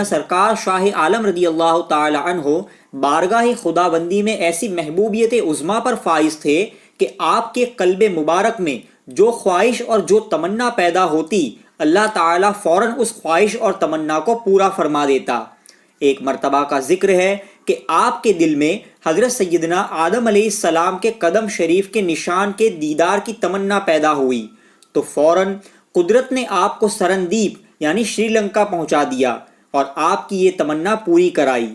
سرکار شاہ عالم رضی اللہ تعالی عنہ بارگاہ خداوندی میں ایسی محبوبیت عظمیٰ پر فائز تھے کہ آپ کے قلب مبارک میں جو خواہش اور جو تمنا پیدا ہوتی اللہ تعالیٰ فوراً اس خواہش اور تمنا کو پورا فرما دیتا۔ ایک مرتبہ کا ذکر ہے کہ آپ کے دل میں حضرت سیدنا آدم علیہ السلام کے قدم شریف کے نشان کے دیدار کی تمنا پیدا ہوئی تو فوراً قدرت نے آپ کو سرندیپ یعنی شری لنکا پہنچا دیا اور آپ کی یہ تمنا پوری کرائی۔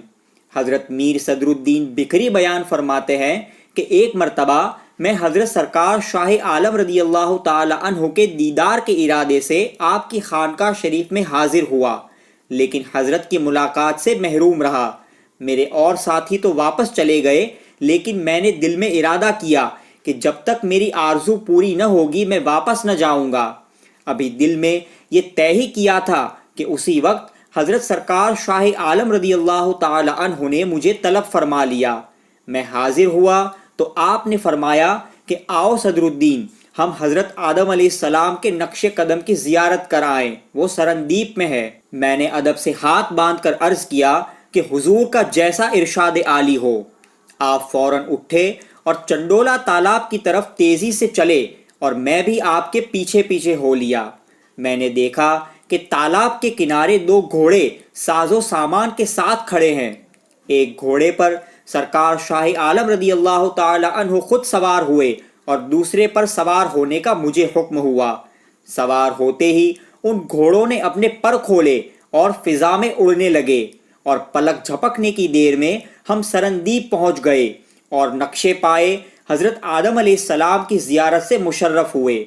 حضرت میر صدر الدین بکری بیان فرماتے ہیں کہ ایک مرتبہ میں حضرت سرکار شاہ عالم رضی اللہ تعالی عنہ کے دیدار کے ارادے سے آپ کی خانقاہ شریف میں حاضر ہوا، لیکن حضرت کی ملاقات سے محروم رہا۔ میرے اور ساتھی تو واپس چلے گئے، لیکن میں نے دل میں ارادہ کیا کہ جب تک میری آرزو پوری نہ ہوگی میں واپس نہ جاؤں گا۔ ابھی دل میں یہ طے ہی کیا تھا کہ اسی وقت حضرت سرکار شاہ عالم رضی اللہ تعالی عنہ نے مجھے طلب فرما لیا۔ میں حاضر ہوا تو آپ نے فرمایا کہ آؤ صدر الدین، ہم حضرت آدم علیہ السلام کے نقش قدم کی زیارت کر آئیں، وہ سرندیپ میں ہے۔ میں نے ادب سے ہاتھ باندھ کر عرض کیا کہ حضور کا جیسا ارشاد عالی ہو۔ آپ فوراً اٹھے اور چنڈولا تالاب کی طرف تیزی سے چلے اور میں بھی آپ کے پیچھے پیچھے ہو لیا۔ میں نے دیکھا کہ تالاب کے کنارے دو گھوڑے ساز و سامان کے ساتھ کھڑے ہیں۔ ایک گھوڑے پر سرکار شاہ عالم رضی اللہ تعالی عنہ خود سوار ہوئے اور دوسرے پر سوار ہونے کا مجھے حکم ہوا۔ سوار ہوتے ہی ان گھوڑوں نے اپنے پر کھولے اور فضا میں اڑنے لگے، اور پلک جھپکنے کی دیر میں ہم سرندیپ پہنچ گئے اور نقشے پائے حضرت آدم علیہ السلام کی زیارت سے مشرف ہوئے،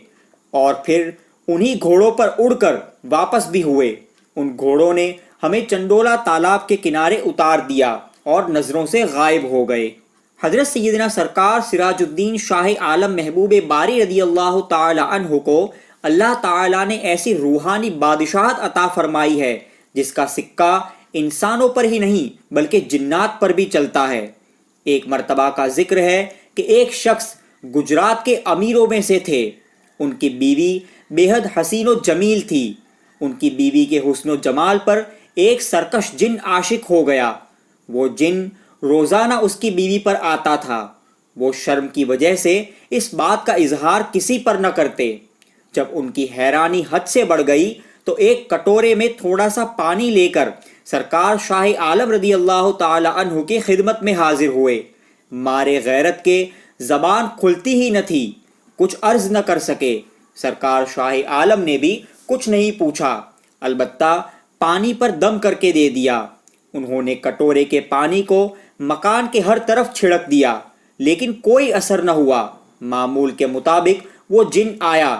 اور پھر انہی گھوڑوں پر اڑ کر واپس بھی ہوئے۔ ان گھوڑوں نے ہمیں چنڈولا تالاب کے کنارے اتار دیا اور نظروں سے غائب ہو گئے۔ حضرت سیدنا سرکار سراج الدین شاہ عالم محبوب باری رضی اللہ تعالی عنہ کو اللہ تعالیٰ نے ایسی روحانی بادشاہت عطا فرمائی ہے جس کا سکہ انسانوں پر ہی نہیں بلکہ جنات پر بھی چلتا ہے۔ ایک مرتبہ کا ذکر ہے کہ ایک شخص گجرات کے امیروں میں سے تھے۔ ان کی بیوی بے حد حسین و جمیل تھی۔ ان کی بیوی کے حسن و جمال پر ایک سرکش جن عاشق ہو گیا۔ وہ جن روزانہ اس کی بیوی پر آتا تھا۔ وہ شرم کی وجہ سے اس بات کا اظہار کسی پر نہ کرتے۔ جب ان کی حیرانی حد سے بڑھ گئی تو ایک کٹورے میں تھوڑا سا پانی لے کر سرکار شاہ عالم رضی اللہ تعالی عنہ کی خدمت میں حاضر ہوئے۔ مارے غیرت کے زبان کھلتی ہی نہ تھی، کچھ عرض نہ کر سکے۔ سرکار شاہ عالم نے بھی کچھ نہیں پوچھا، البتہ پانی پر دم کر کے دے دیا۔ انہوں نے کٹورے کے پانی کو مکان کے ہر طرف چھڑک دیا، لیکن کوئی اثر نہ ہوا۔ معمول کے مطابق وہ جن آیا۔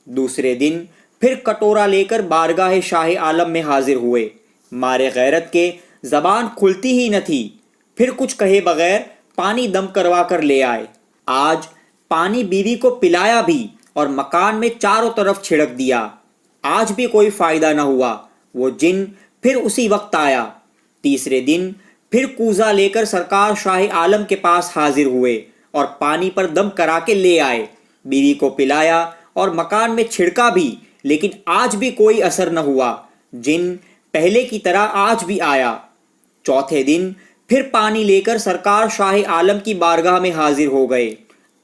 دوسرے دن پھر کٹورا لے کر بارگاہ شاہ عالم میں حاضر ہوئے۔ مارے غیرت کے زبان کھلتی ہی نہ تھی، پھر کچھ کہے بغیر پانی دم کروا کر لے آئے۔ آج پانی بیوی کو پلایا بھی اور مکان میں چاروں طرف چھڑک دیا، آج بھی کوئی فائدہ نہ ہوا۔ وہ جن پھر اسی وقت آیا۔ تیسرے دن پھر کوزہ لے کر سرکار شاہ عالم کے پاس حاضر ہوئے اور پانی پر دم کرا کے لے آئے۔ بیوی کو پلایا اور مکان میں چھڑکا بھی، لیکن آج بھی کوئی اثر نہ ہوا۔ جن پہلے کی طرح آج بھی آیا۔ چوتھے دن پھر پانی لے کر سرکار شاہ عالم کی بارگاہ میں حاضر ہو گئے۔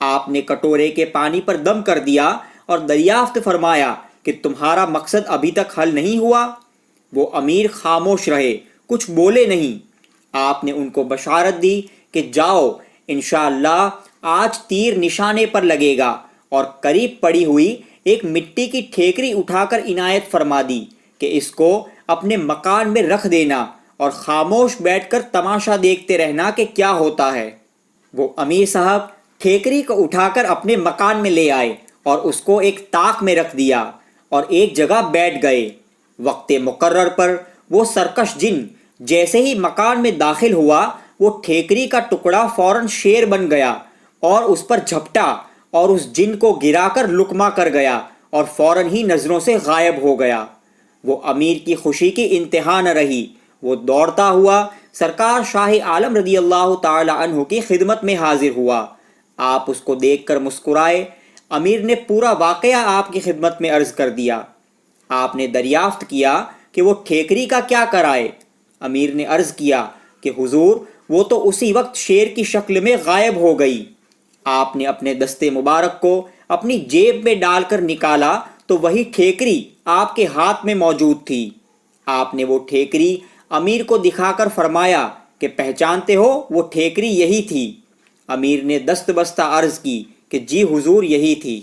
آپ نے کٹورے کے پانی پر دم کر دیا اور دریافت فرمایا کہ تمہارا مقصد ابھی تک حل نہیں ہوا؟ وہ امیر خاموش رہے، کچھ بولے نہیں۔ آپ نے ان کو بشارت دی کہ جاؤ، انشاءاللہ آج تیر نشانے پر لگے گا، اور قریب پڑی ہوئی ایک مٹی کی ٹھیکری اٹھا کر عنایت فرما دی کہ اس کو اپنے مکان میں رکھ دینا اور خاموش بیٹھ کر تماشا دیکھتے رہنا کہ کیا ہوتا ہے۔ وہ امیر صاحب ٹھیکری کو اٹھا کر اپنے مکان میں لے آئے اور اس کو ایک طاق میں رکھ دیا اور ایک جگہ بیٹھ گئے۔ وقت مقرر پر وہ سرکش جن جیسے ہی مکان میں داخل ہوا، وہ ٹھیکری کا ٹکڑا فوراً شیر بن گیا اور اس پر جھپٹا اور اس جن کو گرا کر لقمہ کر گیا اور فوراً ہی نظروں سے غائب ہو گیا۔ وہ امیر کی خوشی کی انتہا نہ رہی۔ وہ دوڑتا ہوا سرکار شاہ عالم رضی اللہ تعالی عنہ کی خدمت میں حاضر ہوا۔ آپ اس کو دیکھ کر مسکرائے۔ امیر نے پورا واقعہ آپ کی خدمت میں عرض کر دیا۔ آپ نے دریافت کیا کہ وہ ٹھیکری کا کیا کرائے؟ امیر نے عرض کیا کہ حضور وہ تو اسی وقت شیر کی شکل میں غائب ہو گئی۔ آپ نے اپنے دستے مبارک کو اپنی جیب میں ڈال کر نکالا تو وہی ٹھیکری آپ کے ہاتھ میں موجود تھی۔ آپ نے وہ ٹھیکری امیر کو دکھا کر فرمایا کہ پہچانتے ہو وہ ٹھیکری یہی تھی؟ امیر نے دست بستہ عرض کی کہ جی حضور یہی تھی۔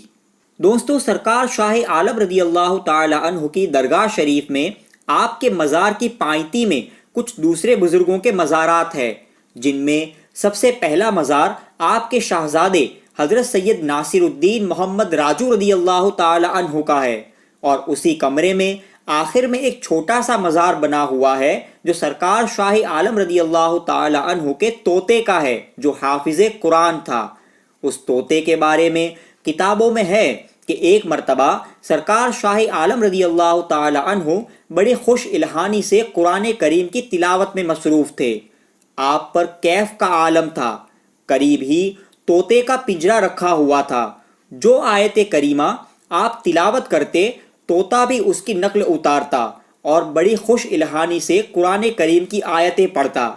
دوستو، سرکار شاہ عالم رضی اللہ تعالی عنہ کی درگاہ شریف میں آپ کے مزار کی پائنتی میں کچھ دوسرے بزرگوں کے مزارات ہیں، جن میں سب سے پہلا مزار آپ کے شاہزادے حضرت سید ناصر الدین محمد راجو رضی اللہ تعالی عنہ کا ہے، اور اسی کمرے میں آخر میں ایک چھوٹا سا مزار بنا ہوا ہے جو سرکار شاہ عالم رضی اللہ تعالی عنہ کے طوطے کا ہے جو حافظ قرآن تھا۔ اس طوطے کے بارے میں کتابوں میں ہے کہ ایک مرتبہ سرکار شاہ عالم رضی اللہ تعالی عنہ بڑے خوش الہانی سے قرآن کریم کی تلاوت میں مصروف تھے۔ آپ پر کیف کا عالم تھا، قریب ہی طوطے کا پنجرا رکھا ہوا تھا۔ جو آیت کریمہ آپ تلاوت کرتے طوطا بھی اس کی نقل اتارتا اور بڑی خوش الہانی سے قرآن کریم کی آیتیں پڑھتا۔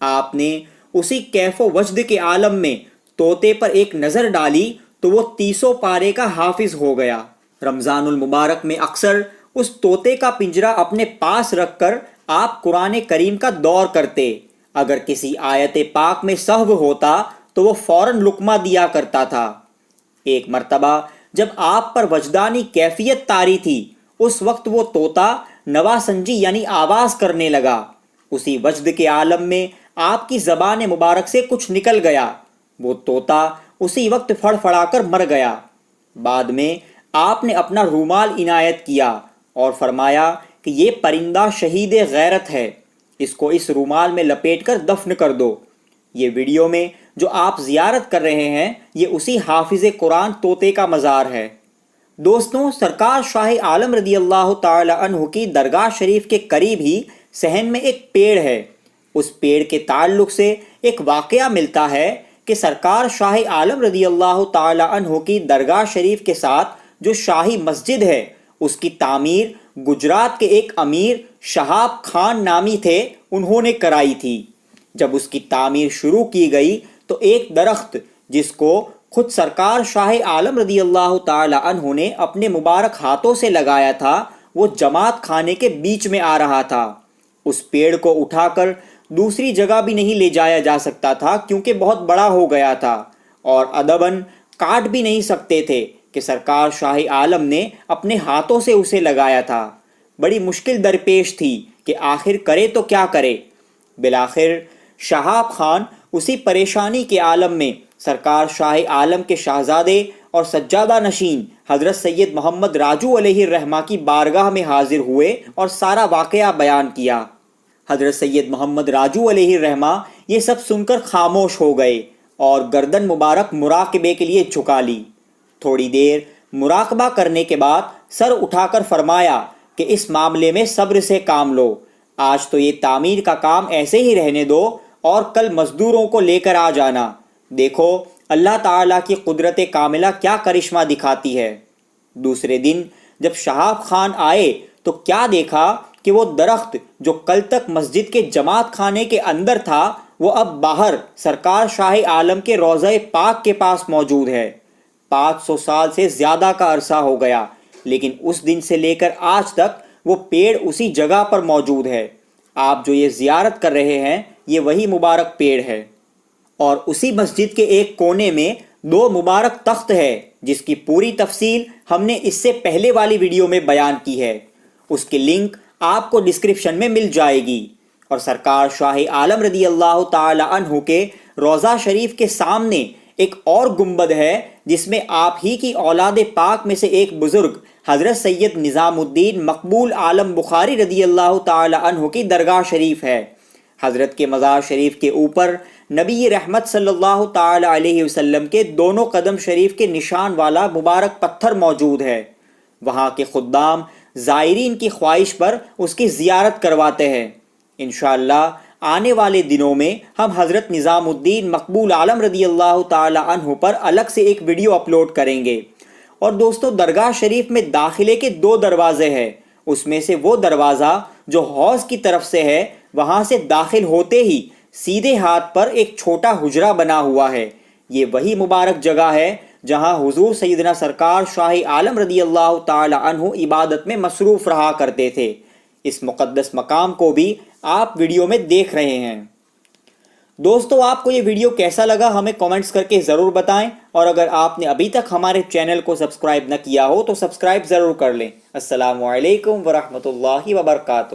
آپ نے اسی کیف و وجد کے عالم میں طوطے پر ایک نظر ڈالی تو وہ 30 پارے کا حافظ ہو گیا۔ رمضان المبارک میں اکثر اس طوطے کا پنجرا اپنے پاس رکھ کر آپ قرآن کریم کا دور کرتے۔ اگر کسی آیت پاک میں سہو ہوتا تو وہ فوراً لقمہ دیا کرتا تھا۔ ایک مرتبہ جب آپ پر وجدانی کیفیت طاری تھی، اس وقت وہ طوطا نواسنجی یعنی آواز کرنے لگا۔ اسی وجد کے عالم میں آپ کی زبان مبارک سے کچھ نکل گیا، وہ طوطا اسی وقت پھڑ پھڑا کر مر گیا۔ بعد میں آپ نے اپنا رومال عنایت کیا اور فرمایا کہ یہ پرندہ شہید غیرت ہے، اس کو اس رومال میں لپیٹ کر دفن کر دو۔ یہ ویڈیو میں جو آپ زیارت کر رہے ہیں یہ اسی حافظ قرآن طوطے کا مزار ہے۔ دوستوں، سرکار شاہ عالم رضی اللہ تعالی عنہ کی درگاہ شریف کے قریب ہی صحن میں ایک پیڑ ہے۔ اس پیڑ کے تعلق سے ایک واقعہ ملتا ہے کہ سرکار شاہ عالم رضی اللہ تعالی عنہ کی درگاہ شریف کے ساتھ جو شاہی مسجد ہے اس کی تعمیر گجرات کے ایک امیر شہاب خان نامی تھے، انہوں نے کرائی تھی۔ جب اس کی تعمیر شروع کی گئی تو ایک درخت جس کو خود سرکار شاہ عالم رضی اللہ تعالی عنہ نے اپنے مبارک ہاتھوں سے لگایا تھا وہ جماعت خانے کے بیچ میں آ رہا تھا۔ اس پیڑ کو اٹھا کر دوسری جگہ بھی نہیں لے جایا جا سکتا تھا کیونکہ بہت بڑا ہو گیا تھا، اور ادباً کاٹ بھی نہیں سکتے تھے کہ سرکار شاہ عالم نے اپنے ہاتھوں سے اسے لگایا تھا۔ بڑی مشکل درپیش تھی کہ آخر کرے تو کیا کرے۔ بالآخر شہاب خان اسی پریشانی کے عالم میں سرکار شاہ عالم کے شاہزادے اور سجادہ نشین حضرت سید محمد راجو علیہ الرحمہ کی بارگاہ میں حاضر ہوئے اور سارا واقعہ بیان کیا۔ حضرت سید محمد راجو علیہ الرحمہ یہ سب سن کر خاموش ہو گئے اور گردن مبارک مراقبے کے لیے جھکا لی۔ تھوڑی دیر مراقبہ کرنے کے بعد سر اٹھا کر فرمایا کہ اس معاملے میں صبر سے کام لو، آج تو یہ تعمیر کا کام ایسے ہی رہنے دو اور کل مزدوروں کو لے کر آ جانا، دیکھو اللہ تعالیٰ کی قدرت کاملہ کیا کرشمہ دکھاتی ہے۔ دوسرے دن جب شہاب خان آئے تو کیا دیکھا کہ وہ درخت جو کل تک مسجد کے جماعت خانے کے اندر تھا وہ اب باہر سرکار شاہ عالم کے روضہ پاک کے پاس موجود ہے۔ 500 سال سے زیادہ کا عرصہ ہو گیا، لیکن اس دن سے لے کر آج تک وہ پیڑ اسی جگہ پر موجود ہے۔ آپ جو یہ زیارت کر رہے ہیں یہ وہی مبارک پیڑ ہے، اور اسی مسجد کے ایک کونے میں 2 مبارک تخت ہے جس کی پوری تفصیل ہم نے اس سے پہلے والی ویڈیو میں بیان کی ہے، اس کی لنک آپ کو ڈسکرپشن میں مل جائے گی۔ اور سرکار شاہ عالم رضی اللہ تعالی عنہ کے روضہ شریف کے سامنے ایک اور گنبد ہے جس میں آپ ہی کی اولاد پاک میں سے ایک بزرگ حضرت سید نظام الدین مقبول عالم بخاری رضی اللہ تعالی عنہ کی درگاہ شریف ہے۔ حضرت کے مزار شریف کے اوپر نبی رحمت صلی اللہ تعالی علیہ وسلم کے دونوں قدم شریف کے نشان والا مبارک پتھر موجود ہے۔ وہاں کے خدام زائرین کی خواہش پر اس کی زیارت کرواتے ہیں۔ انشاءاللہ آنے والے دنوں میں ہم حضرت نظام الدین مقبول عالم رضی اللہ تعالی عنہ پر الگ سے ایک ویڈیو اپلوڈ کریں گے۔ اور دوستو، درگاہ شریف میں داخلے کے 2 دروازے ہیں، اس میں سے وہ دروازہ جو حوض کی طرف سے ہے، وہاں سے داخل ہوتے ہی سیدھے ہاتھ پر ایک چھوٹا حجرہ بنا ہوا ہے۔ یہ وہی مبارک جگہ ہے جہاں حضور سیدنا سرکار شاہ عالم رضی اللہ تعالی عنہ عبادت میں مصروف رہا کرتے تھے۔ اس مقدس مقام کو بھی آپ ویڈیو میں دیکھ رہے ہیں۔ دوستو، آپ کو یہ ویڈیو کیسا لگا ہمیں کامنٹس کر کے ضرور بتائیں، اور اگر آپ نے ابھی تک ہمارے چینل کو سبسکرائب نہ کیا ہو تو سبسکرائب ضرور کر لیں۔ السلام علیکم ورحمۃ اللہ وبرکاتہ۔